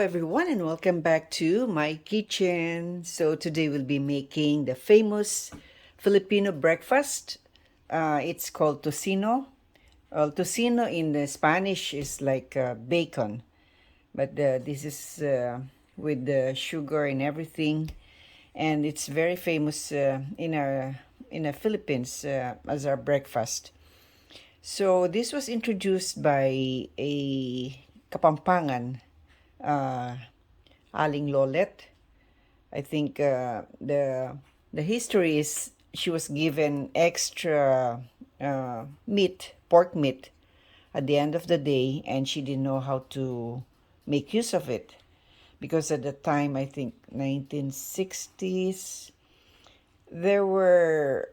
everyone, and welcome back to my kitchen. So today we'll be making the famous Filipino breakfast. It's called tocino. Well, tocino in Spanish is like bacon, but this is with the sugar and everything, and it's very famous in the Philippines as our breakfast. So this was introduced by a Kapampangan, uh, Aling Lolet. I think the history is she was given extra pork meat, at the end of the day, and she didn't know how to make use of it because at the time, I think 1960s, there were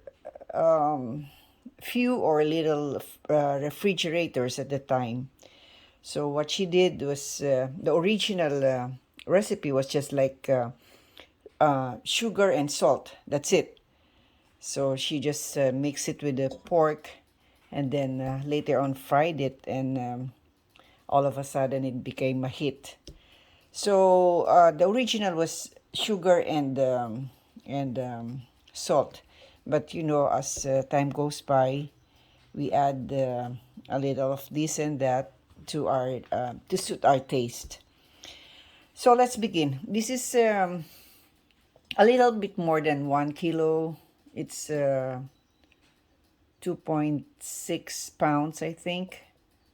few or little refrigerators at the time. So what she did was the original recipe was just like sugar and salt. That's it. So she just mixed it with the pork, and then later on fried it, and all of a sudden it became a hit. So the original was sugar and salt, but as time goes by, we add a little of this and that to our to suit our taste. So let's begin. This is a little bit more than 1 kilo. It's 2.6 pounds, I think.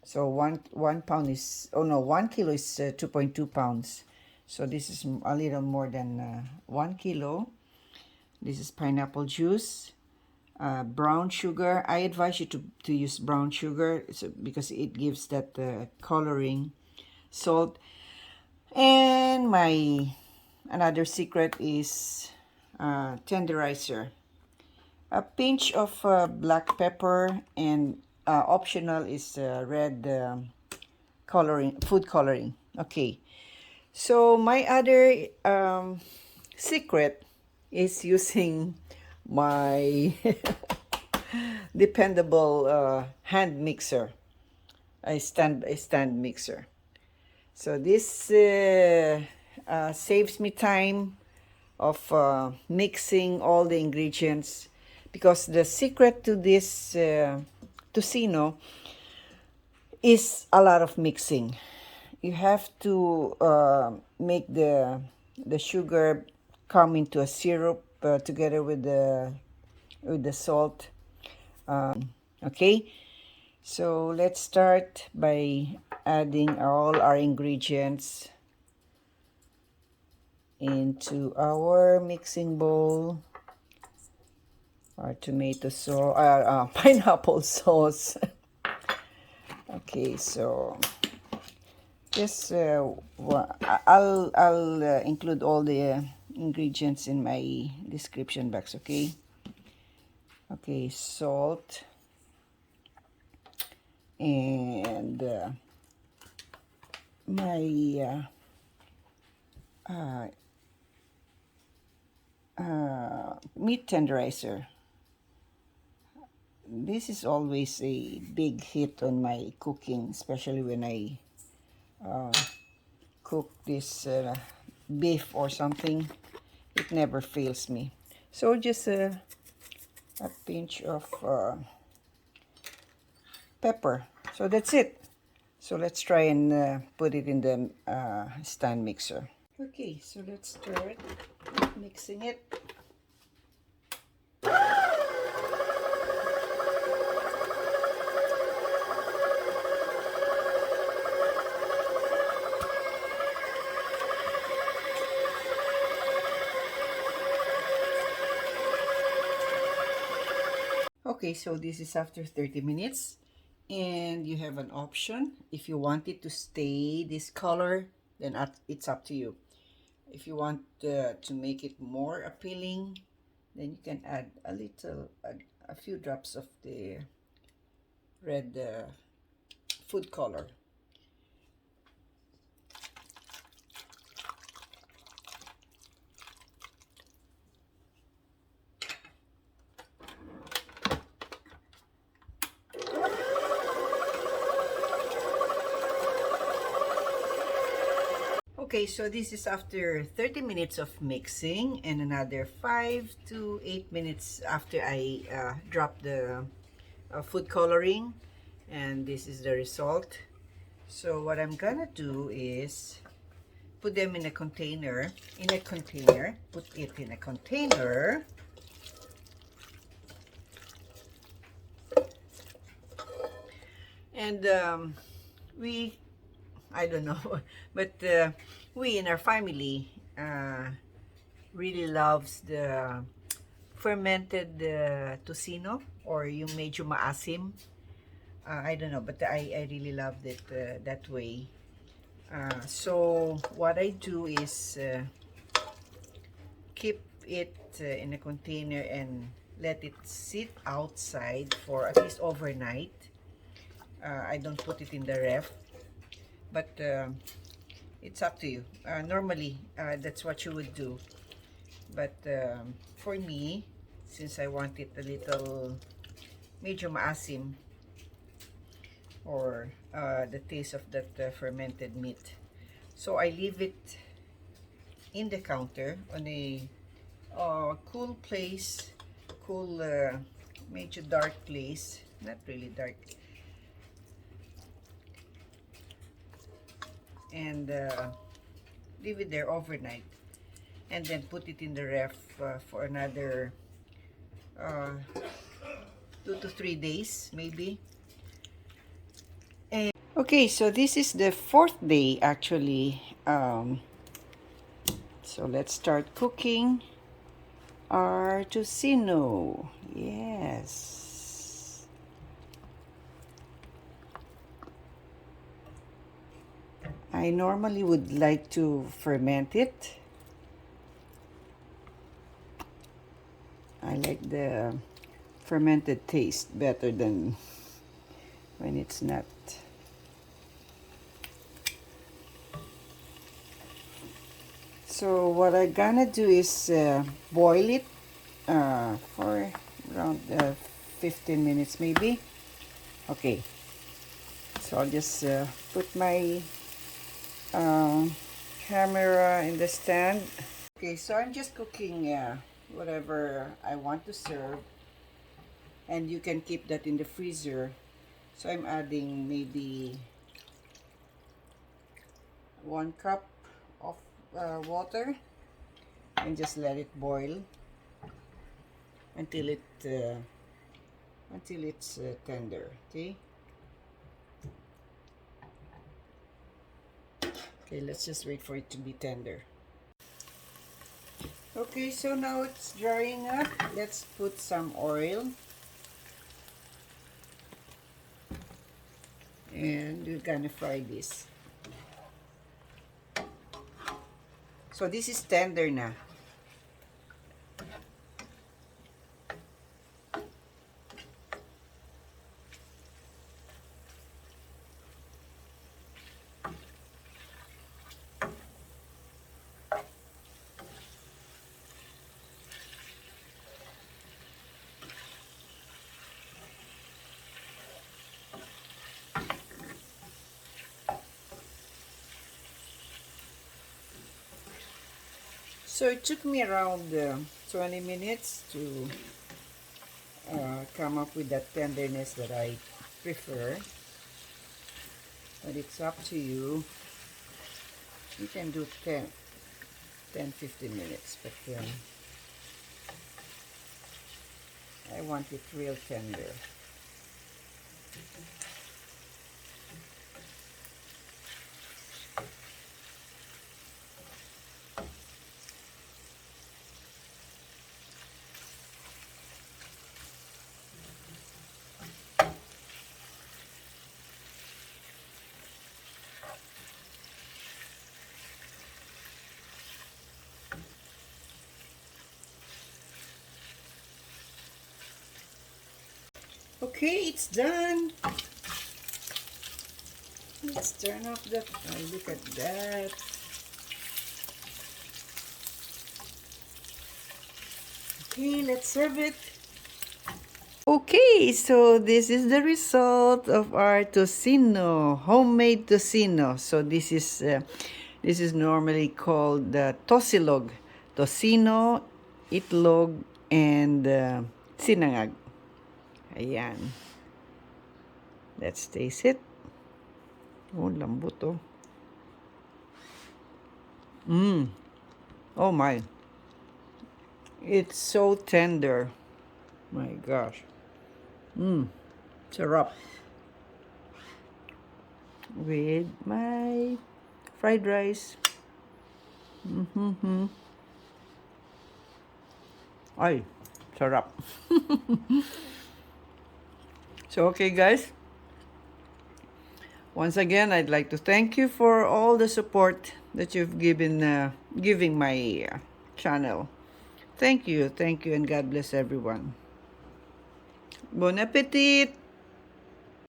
So one pound is, oh no, 1 kilo is 2.2 pounds. So this is a little more than 1 kilo. This is pineapple juice, brown sugar. I advise you to use brown sugar because it gives that coloring. Salt. And my another secret is tenderizer. A pinch of black pepper, and optional is red food coloring. Okay. So my other secret is using my dependable hand mixer, a stand mixer. So this saves me time of mixing all the ingredients, because the secret to this tocino is a lot of mixing. You have to make the sugar come into a syrup together with the salt. Okay, so let's start by adding all our ingredients into our mixing bowl. Our tomato sauce, pineapple sauce. Okay, so just I'll include all the ingredients in my description box. Okay, salt and my meat tenderizer. This is always a big hit on my cooking, especially when I cook this beef or something. It never fails me. So just a pinch of pepper. So that's it. So let's try and put it in the stand mixer. Okay, so let's start mixing it. Okay, so this is after 30 minutes, and you have an option. If you want it to stay this color, then it's up to you. If you want to make it more appealing, then you can add a few drops of the red food color. Okay, so this is after 30 minutes of mixing and another 5 to 8 minutes after I drop the food coloring, and this is the result. So what I'm gonna do is put them in a container, put it in a container. And I don't know, but we in our family really loves the fermented tocino, or yung medyo maasim. I don't know, but I really loved it that way. So what I do is keep it in a container and let it sit outside for at least overnight. I don't put it in the ref, but it's up to you. Normally, that's what you would do. But for me, since I want it a little medyo maasim, or the taste of that fermented meat, so I leave it in the counter on a cool place, cool, medyo dark place, not really dark, and leave it there overnight, and then put it in the ref for another 2 to 3 days maybe. And okay, so this is the 4th day actually. So let's start cooking our tocino. Yes. I normally would like to ferment it. I like the fermented taste better than when it's not. So what I'm gonna do is boil it for around 15 minutes maybe. Okay, so I'll just put my camera in the stand. Okay, so I'm just cooking whatever I want to serve, and you can keep that in the freezer. So I'm adding maybe 1 cup of water, and just let it boil until it's tender. Okay, let's just wait for it to be tender. Okay, so now it's drying up. Let's put some oil, and we're gonna fry this. So this is tender na. So it took me around 20 minutes to come up with that tenderness that I prefer. But it's up to you. You can do 10-15 minutes, but I want it real tender. Okay, it's done. Let's turn off the, look at that. Okay, let's serve it. Okay, so this is the result of our tocino, homemade tocino. So this is This is normally called the tosilog. Tocino, itlog, and sinangag. Ayan. Let's taste it. Oh, lambot oh. Oh my. It's so tender. My gosh. Sarap. With my fried rice. Ay, sarap. So, okay guys. Once again, I'd like to thank you for all the support that you've giving my channel. Thank you, and God bless everyone. Bon appetit!